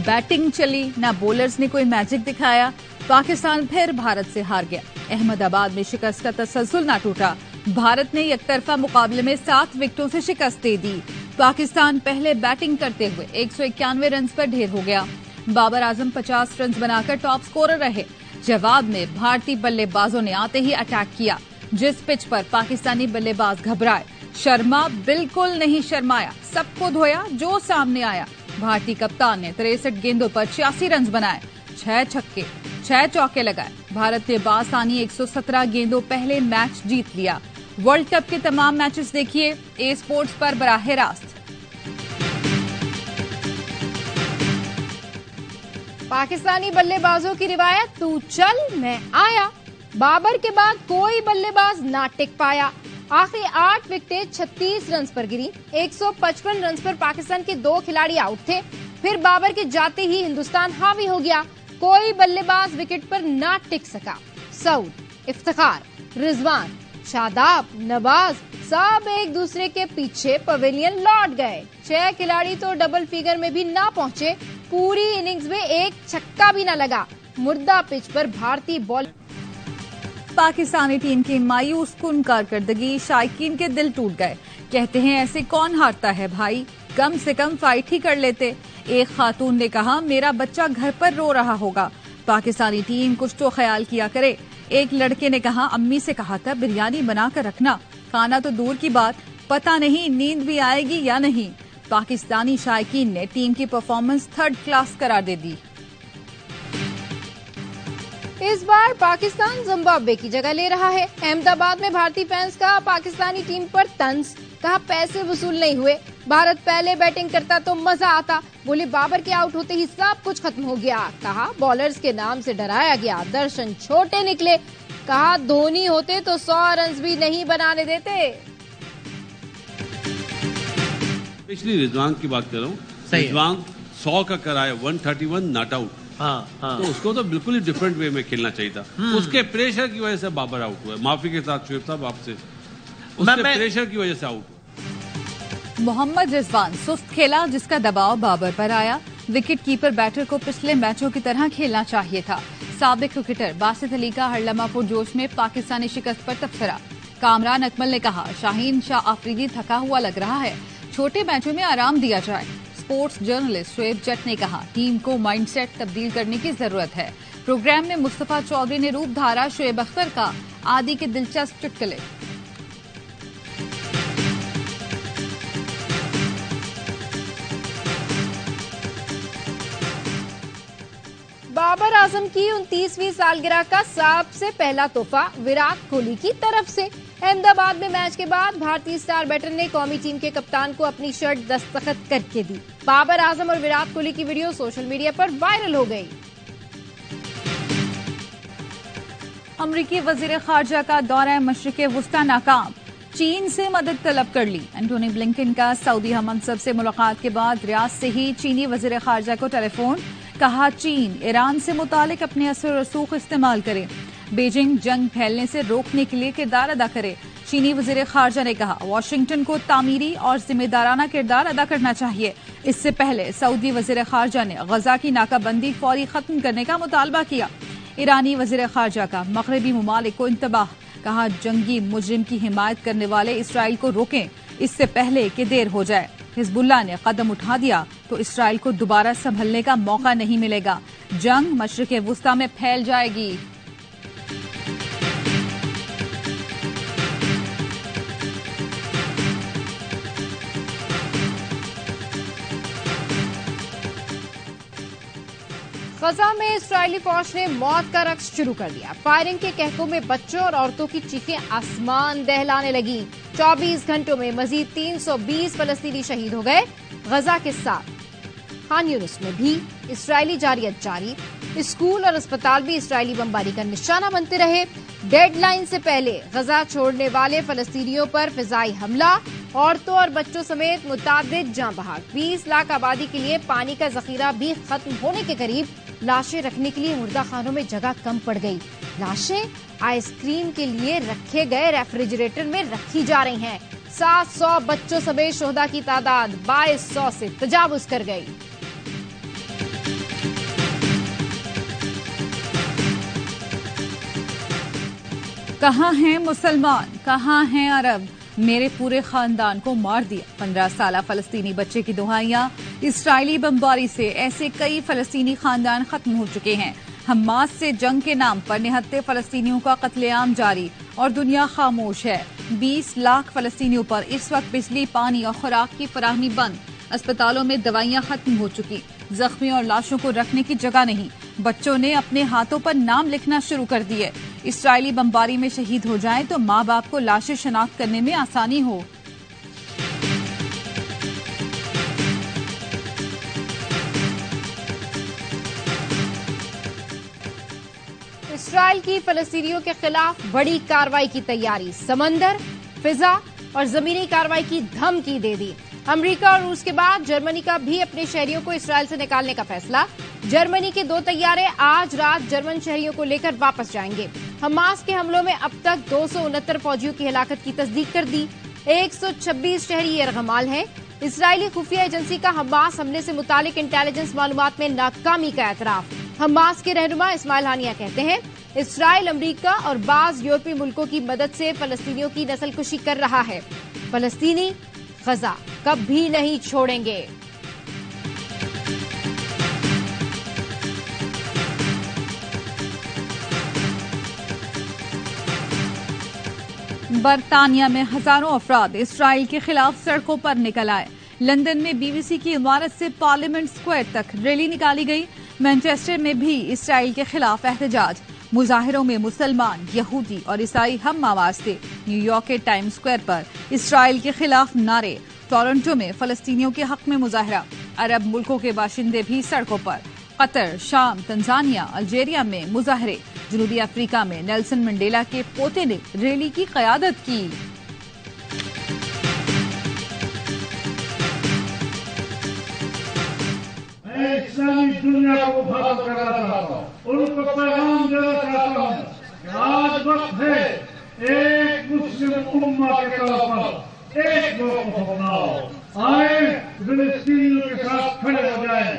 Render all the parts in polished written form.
Batting चली, ना bowlers ने कोई मैजिक दिखाया। पाकिस्तान फिर भारत से हार गया। अहमदाबाद में शिकस्त का तसलसल ना टूटा। भारत ने एकतरफा मुकाबले में 7 विकेटों से शिकस्त दे दी। पाकिस्तान पहले बैटिंग करते हुए 191 रन पर ढेर हो गया। बाबर आजम 50 रन बनाकर टॉप स्कोरर रहे। जवाब में भारतीय बल्लेबाजों ने आते ही अटैक किया। जिस पिच पर पाकिस्तानी बल्लेबाज घबराए, शर्मा बिल्कुल नहीं शर्माया, सबको धोया जो सामने आया। भारतीय कप्तान ने 63 गेंदों पर 86 रन बनाए, 6 छक्के 6 चौके लगाए। भारत ने बासानी 117 गेंदों पहले मैच जीत लिया। वर्ल्ड कप के तमाम मैचेस देखिए ए स्पोर्ट्स पर बराह रास्त। पाकिस्तानी बल्लेबाजों की रिवायत, तू चल मैं आया। बाबर के बाद कोई बल्लेबाज ना टिक पाया। आखिरी 8 विकेटें 36 रन पर गिरी। 155 रन पर पाकिस्तान के 2 खिलाड़ी आउट थे। फिर बाबर के जाते ही हिंदुस्तान हावी हो गया। कोई बल्लेबाज विकेट पर ना टिक सका। सऊद, इफ्तिखार, रिजवान, शादाब, नवाज सब एक दूसरे के पीछे पवेलियन लौट गए। 6 खिलाड़ी तो डबल फिगर में भी ना पहुंचे। पूरी इनिंग्स में एक छक्का भी न लगा। मुर्दा पिच पर भारतीय बॉल। पाकिस्तानी टीम की मायूस कुन कारकर्दगी, शायकीन के दिल टूट गए। कहते हैं ऐसे कौन हारता है भाई, कम से कम फाइट ही कर लेते। एक खातून ने कहा मेरा बच्चा घर पर रो रहा होगा, पाकिस्तानी टीम कुछ तो ख्याल किया करे। एक लड़के ने कहा अम्मी से कहा था बिरयानी बना कर रखना, खाना तो दूर की बात, पता नहीं नींद भी आएगी या नहीं। पाकिस्तानी शायकीन ने टीम की परफॉर्मेंस 3rd क्लास करार दे दी। इस बार पाकिस्तान जिम्बाब्वे की जगह ले रहा है। अहमदाबाद में भारतीय फैंस का पाकिस्तानी टीम पर तंज, कहा पैसे वसूल नहीं हुए। भारत पहले बैटिंग करता तो मजा आता, बोले बाबर के आउट होते ही सब कुछ खत्म हो गया। कहा बॉलर्स के नाम से डराया गया, दर्शन छोटे निकले। कहा धोनी होते तो 100 रन भी नहीं बनाने देते। पिछली रिजवान की बात कर रहा हूँ, रिजवान 100 का कराया, 131 नॉट आउट। तो उसको तो बिल्कुल ही डिफरेंट वे में खेलना चाहिए था। उसके प्रेशर की वजह से बाबर आउट हुआ। माफी के साथ शुएब साहब आपसे, उसके प्रेशर की वजह से आउट हुआ। मोहम्मद रिजवान सुस्त खेला, जिसका दबाव बाबर पर आया। विकेट कीपर बैटर को पिछले मैचों की तरह खेलना चाहिए था। साबिक क्रिकेटर बासित अली का हरलमा पुरजोश में पाकिस्तानी शिकस्त पर तबसरा। कामरान अकमल ने कहा शाहीन शाह आफरीदी थका हुआ लग रहा है, छोटे मैचों में आराम दिया जाए। स्पोर्ट्स जर्नलिस्ट शुएब जट ने कहा टीम को माइंडसेट तब्दील करने की जरूरत है। प्रोग्राम में मुस्तफा चौधरी ने रूप धारा शुएब अख्तर का, आदि के दिलचस्प चुटकुले। बाबर आजम की 29वीं सालगिरह का सबसे पहला तोहफा विराट कोहली की तरफ से। अहमदाबाद में मैच के बाद भारतीय स्टार बैटर ने कौमी टीम के कप्तान को अपनी शर्ट दस्तखत करके दी। बाबर आजम और विराट कोहली की वीडियो सोशल मीडिया पर वायरल हो गई। अमरीकी वजीर खारजा का दौरा मशरिक़ वुस्ता नाकाम, चीन से मदद तलब कर ली। एंटोनी ब्लिंकन का सऊदी हममंसब से मुलाकात के बाद रियाद से ही चीनी वजीर खारजा को टेलीफोन, कहा चीन ईरान से मुतालिक अपने असर रसूख इस्तेमाल करे, बीजिंग जंग फैलने से रोकने के लिए किरदार अदा करे। चीनी वजीर खारजा ने कहा वाशिंगटन को तामीरी और जिम्मेदाराना किरदार अदा करना चाहिए। इससे पहले सऊदी वजीर खारजा ने गजा की नाकाबंदी फौरी खत्म करने का मुतालबा किया। ईरानी वजीर खारजा का मगरबी ममालिक को इंतबाह, कहा जंगी मुजरिम की हिमायत करने वाले इसराइल को रोकें, इससे पहले कि देर हो जाए। हिजबुल्लाह ने कदम उठा दिया तो इसराइल को दोबारा संभलने का मौका नहीं मिलेगा, जंग मशरिक़ वुस्ता में फैल जाएगी। गजा में इस्राएली फौज ने मौत का रक्स शुरू कर दिया। फायरिंग के कहकों में बच्चों और औरतों की चीखें आसमान दहलाने लगी। 24 घंटों में मजीद 320 फलस्तीनी शहीद हो गए। गजा के साथ खान यूनिस में भी इस्राएली जारियत जारी। स्कूल और अस्पताल भी इस्राएली बमबारी का निशाना बनते रहे। डेडलाइन से पहले गजा छोड़ने वाले फलस्तीनियों पर फिजाई हमला, औरतों और बच्चों समेत मुतादिद जान बहाक। 20 लाख आबादी के लिए पानी का जखीरा भी खत्म होने के करीब। लाशें रखने के लिए मुर्दा खानों में जगह कम पड़ गई। लाशें आइसक्रीम के लिए रखे गए रेफ्रिजरेटर में रखी जा रही हैं। 700 बच्चों समेत शोहदा की तादाद 2200 से तजावुज कर गई। कहाँ हैं मुसलमान, कहाँ हैं अरब, मेरे पूरे खानदान को मार दिया। 15 साल फलस्तीनी बच्चे की दुहाइयां। इस्राइली बमबारी से ऐसे कई फलस्तीनी खानदान खत्म हो चुके हैं। हमास से जंग के नाम पर निहत्ते फलस्तीनियों का कत्लेआम जारी और दुनिया खामोश है। 20 लाख फलस्तीनियों पर इस वक्त बिजली, पानी और खुराक की फराहमी बंद। अस्पतालों में दवाइयां खत्म हो चुकी। जख्मी और लाशों को रखने की जगह नहीं। बच्चों ने अपने हाथों पर नाम लिखना शुरू कर दिए। इस्राइली बमबारी में शहीद हो जाएं तो माँ बाप को लाशें शनाख्त करने में आसानी हो। इस्राइल की फलस्तीनियों के खिलाफ बड़ी कार्रवाई की तैयारी। समंदर, फिजा और जमीनी कार्रवाई की धमकी दे दी। अमेरिका और रूस के बाद जर्मनी का भी अपने शहरियों को इस्राइल से निकालने का फैसला। जर्मनी के 2 तैयारे आज रात जर्मन शहरियों को लेकर वापस जाएंगे। हमास के हमलों में अब तक 269 फौजियों की हलाकत की तस्दीक कर दी। 126 शहरी यरगमाल हैं। इस्राइली खुफिया एजेंसी का हमास हमले से मुतालिक इंटेलिजेंस मालूमात में नाकामी का एतराफ। हमास के रहनुमा इस्माइल हानिया कहते हैं इस्राइल अमेरिका और बाज यूरोपीय मुल्कों की मदद से फलस्तीनियों की नस्लकुशी कर रहा है। फलस्तीनी गजा कभी नहीं छोड़ेंगे। बरतानिया में हजारों अफराद इस्राइल के खिलाफ सड़कों पर निकल आए। लंदन में बीबीसी की इमारत से पार्लियामेंट स्क्वायर तक रैली निकाली गई। मैनचेस्टर में भी इस्राइल के खिलाफ एहतजाज। मुजाहिरों में मुसलमान, यहूदी और ईसाई हम आवाज थे। न्यूयॉर्क के टाइम स्क्वायर पर इस्राइल के खिलाफ नारे। टोरंटो में फलस्तीनियों के हक में मुजाहरा। अरब मुल्कों के बाशिंदे भी सड़कों पर। कतर, शाम, तंजानिया, अल्जेरिया में मुजाहरे। जनूबी अफ्रीका में नेल्सन मंडेला के पोते ने रैली की क़यादत की। मैं इस्लामी दुनिया को मुखातिब करना चाहता हूँ, उनको पैगाम देना चाहता हूँ कि आज वक्त है एक मुस्लिम उम्मा के तौर पर एक मौक़िफ़ अपनाओ। आए फिलिस्तीनियों के साथ खड़े हो जाएं।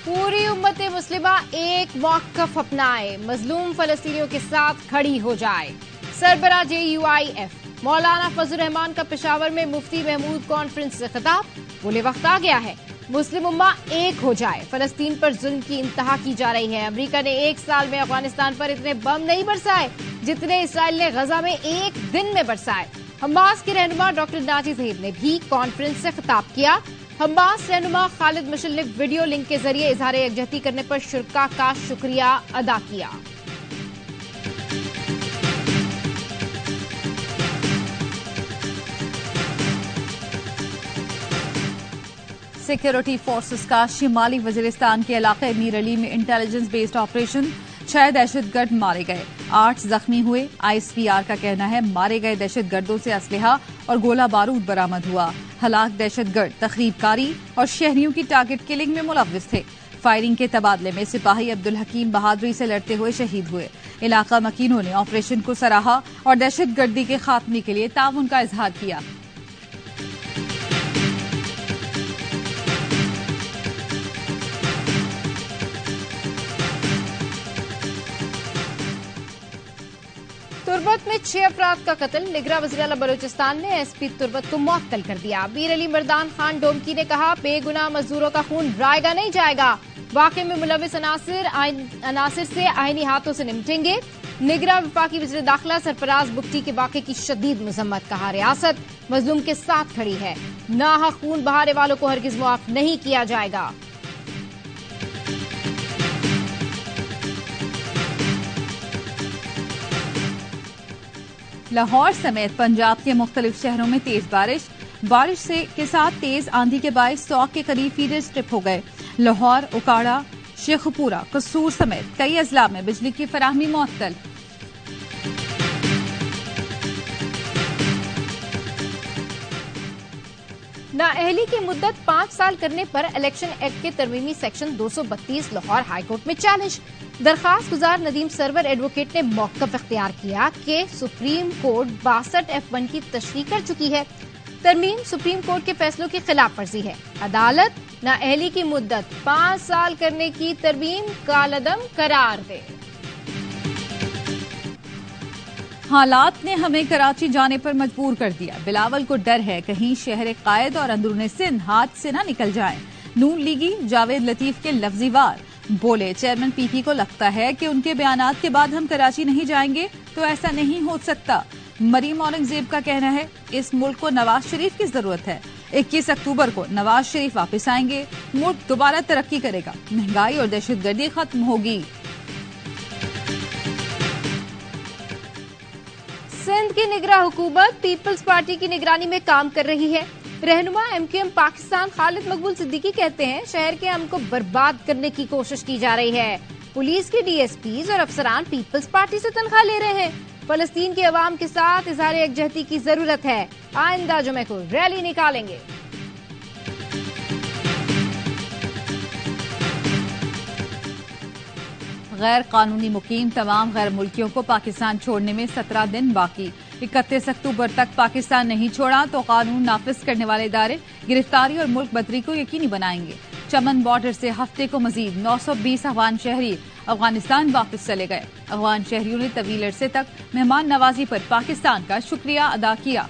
पूरी उम्मत मुस्लिमा एक मौक़िफ़ अपनाए, मजलूम फलस्तीनियों के साथ खड़ी हो जाए। सरबरा JUIF मौलाना फजल रहमान का पेशावर में मुफ्ती महमूद कॉन्फ्रेंस से खिताब। बोले वक्त आ गया है, मुस्लिम उम्मा एक हो जाए। फलस्तीन पर जुल्म की इंतहा की जा रही है। अमेरिका ने 1 साल में अफगानिस्तान पर इतने बम नहीं बरसाए जितने इसराइल ने गजा में एक दिन में बरसाए। हमास के रहनुमा डॉक्टर नाजी ज़हीद ने भी कॉन्फ्रेंस से खिताब किया। हमास रहनुमा खालिद मशअल ने वीडियो लिंक के जरिए इजहार यकजहती करने पर शुरका का शुक्रिया अदा किया। सिक्योरिटी फोर्सेस का शिमाली वजीरिस्तान के इलाके मीर अली में इंटेलिजेंस बेस्ड ऑपरेशन। 6 दहशतगर्द मारे गए, 8 जख्मी हुए। ISPR का कहना है मारे गए दहशतगर्दों से असलहा और गोला बारूद बरामद हुआ। हलाक दहशतगर्द तखरीबकारी और शहरियों की टारगेट किलिंग में मुलव्विस थे। फायरिंग के तबादले में सिपाही अब्दुल हकीम बहादुरी से लड़ते हुए शहीद हुए। इलाका मकीनों ने ऑपरेशन को सराहा और दहशतगर्दी के खात्मे के लिए ताउन का इजहार किया। तुर्बत में 6 अफराद का कत्ल। निगरान वज़ीर आला बलूचिस्तान ने SP तुर्बत को मुअत्तल कर दिया। मीर अली मर्दान खान डोमकी ने कहा बेगुनाह मजदूरों का खून रायगा नहीं जाएगा। वाक़े में मुलविस अनासिर से आईनी हाथों से निपटेंगे। निगरान वफाकी वज़ीर दाखिला सरफराज बुगटी के वाक़े की शदीद मजम्मत। कहा रियासत मजलूम के साथ खड़ी है, नाहक खून बहाने वालों को हरगिज मुआफ नहीं किया जाएगा। लाहौर समेत पंजाब के मुख्तलिफ शहरों में तेज बारिश के साथ तेज आंधी के बायस 100 के करीब फीडर स्ट्रिप हो गए। लाहौर, उकाड़ा, शेखपुरा, कसूर समेत कई अजला में बिजली की फराहमी मुअत्तल। नाअहली की मुद्दत 5 साल करने पर इलेक्शन एक्ट के तरमीमी सेक्शन 232 लाहौर हाईकोर्ट में चैलेंज। दरखास्त गुजार नदीम सरवर एडवोकेट ने मौक़िफ़ इख्तियार किया कि सुप्रीम कोर्ट 62F1 की तशरीह कर चुकी है। तरमीम सुप्रीम कोर्ट के फैसलों की खिलाफ वर्जी है। अदालत नाअहली की मुद्दत 5 साल करने की तरमीम कालअदम करार दे। हालात ने हमें कराची जाने पर मजबूर कर दिया। बिलावल को डर है कहीं शहर कायद और अंदरूनी सिंध हाथ से न निकल जाएं। नून लीगी जावेद लतीफ के लफ्जी वार बोले, चेयरमैन पीपी को लगता है कि उनके बयानात के बाद हम कराची नहीं जाएंगे, तो ऐसा नहीं हो सकता। मरीम औरंगजेब का कहना है इस मुल्क को नवाज शरीफ की जरूरत है। 21 अक्टूबर को नवाज शरीफ वापस आएंगे, मुल्क दोबारा तरक्की करेगा, महंगाई और दहशतगर्दी खत्म होगी। सिंध की निगरान हुकूमत पीपल्स पार्टी की निगरानी में काम कर रही है। रहनुमा एमक्यूएम पाकिस्तान खालिद मकबूल सिद्दीकी कहते हैं शहर के अमन को बर्बाद करने की कोशिश की जा रही है। पुलिस के डीएसपीज और अफसरान पीपल्स पार्टी से तनख्वाह ले रहे हैं। फलस्तीन के अवाम के साथ इजहार यकजहती की जरूरत है। आइंदा जुमे को रैली निकालेंगे। गैर कानूनी मुकीम तमाम गैर मुल्कियों को पाकिस्तान छोड़ने में 17 दिन बाकी। 31 अक्टूबर तक पाकिस्तान नहीं छोड़ा तो कानून नाफिज करने वाले इदारे गिरफ्तारी और मुल्क बदरी को यकीनी बनाएंगे। चमन बॉर्डर से हफ्ते को मजीद 920 अफगान शहरी अफगानिस्तान वापस चले गए। अफगान शहरियों ने तवील अरसे तक मेहमान नवाजी पर पाकिस्तान का शुक्रिया अदा किया।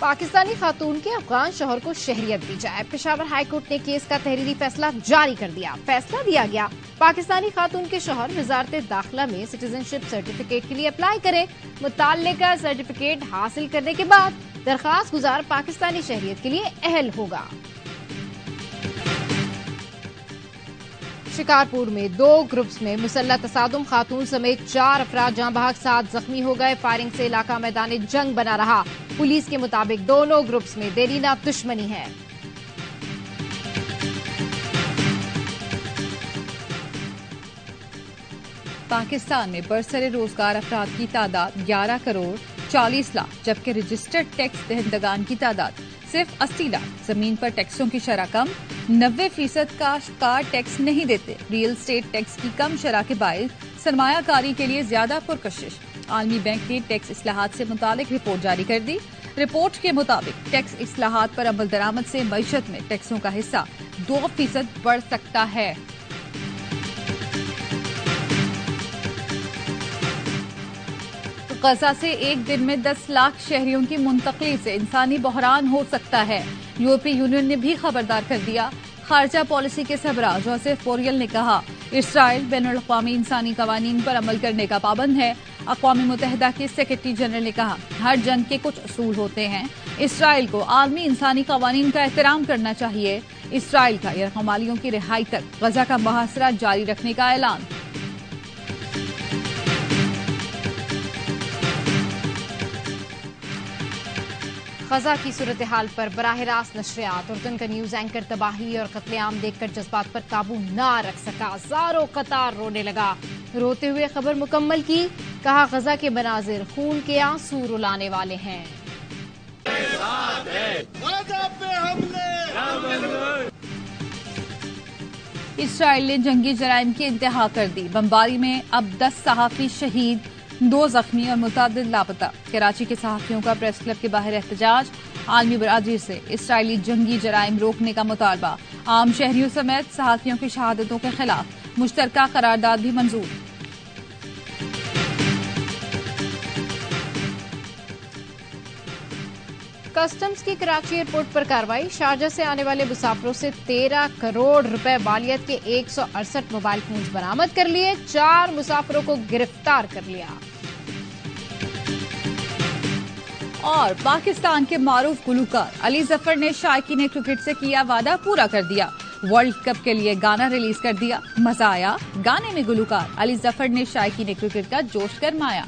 पाकिस्तानी खातून के अफगान शौहर को शहरियत दी जाए। पेशावर हाईकोर्ट ने केस का तहरीरी फैसला जारी कर दिया। फैसला दिया गया पाकिस्तानी खातून के शौहर वजारत दाखिला में सिटीजनशिप सर्टिफिकेट के लिए अप्लाई करें। मुताल्लिका सर्टिफिकेट हासिल करने के बाद दरखास्त गुजार पाकिस्तानी शहरियत के लिए अहल होगा। शिकारपुर में 2 ग्रुप्स में मुसल्लह तसादुम, खातून समेत 4 अफराद जहां बहक 7 जख्मी हो गए। फायरिंग से इलाका मैदान जंग बना रहा। पुलिस के मुताबिक दोनों ग्रुप्स में देरीना दुश्मनी है। पाकिस्तान में बरसरे रोजगार अफराद की तादाद 11 करोड़ 40 लाख, जबकि रजिस्टर्ड टैक्स दहंदगान की तादाद सिर्फ 80 लाख। जमीन पर टैक्सों की शरह कम, 90% काश्तकार टैक्स नहीं देते। रियल एस्टेट टैक्स की कम शरह के बायस सरमायाकारी के लिए ज्यादा पुरकशिश। आलमी बैंक ने टैक्स इस्लाहात से मुतालिक रिपोर्ट जारी कर दी। रिपोर्ट के मुताबिक टैक्स इस्लाहात पर अमल दरामद से मईशत में टैक्सों का हिस्सा 2% बढ़ सकता है। गजा से एक दिन में 10 लाख शहरियों की मुंतकली से इंसानी बहरान हो सकता है। यूरोपीय यूनियन ने भी खबरदार कर दिया। खारजा पॉलिसी के सरबराह जोसेफ बोरियल ने कहा इसराइल बैनुल-अक़वामी इंसानी कवानीन पर अमल करने का पाबंद है। अक़वाम मुत्तहिदा के सेक्रेटरी जनरल ने कहा हर जंग के कुछ असूल होते हैं। इसराइल को आलमी इंसानी कवानीन का एहतराम करना चाहिए। इसराइल का यरगमालियों की रिहाई तक गजा का मुहासरा जारी रखने का ऐलान। गजा की सूरत हाल पर बराह रास्त नशरियात। उर्दन का न्यूज एंकर तबाही और कत्लेआम देखकर जज्बात पर काबू ना रख सका, ज़ारो कतार रोने लगा। रोते हुए खबर मुकम्मल की, कहा गजा के मनाजिर खून के आंसू रुलाने वाले हैं। इसराइल ने जंगी जराइम की इंतहा कर दी। बमबारी में अब 10 सहाफी शहीद, 2 जख्मी और मुतअद्दिद लापता। कराची के सहाफियों का प्रेस क्लब के बाहर एहतजाज। आलमी बरादरी से इसराइली जंगी जराइम रोकने का मुतालबा। आम शहरियों समेत सहाफियों की शहादतों के खिलाफ मुश्तरका करारदाद भी मंजूर। कस्टम्स की कराची एयरपोर्ट पर कार्रवाई। शारजा से आने वाले मुसाफिरों से 13 करोड़ रुपए वालियत के 168 मोबाइल फोन बरामद कर लिए। 4 मुसाफिरों को गिरफ्तार कर लिया। और पाकिस्तान के मारूफ गुलूकार अली जफर ने शायकीन क्रिकेट से किया वादा पूरा कर दिया। वर्ल्ड कप के लिए गाना रिलीज कर दिया। मजा आया। गाने में गुलूकार अली जफर ने शायकीन क्रिकेट का जोश गरमाया।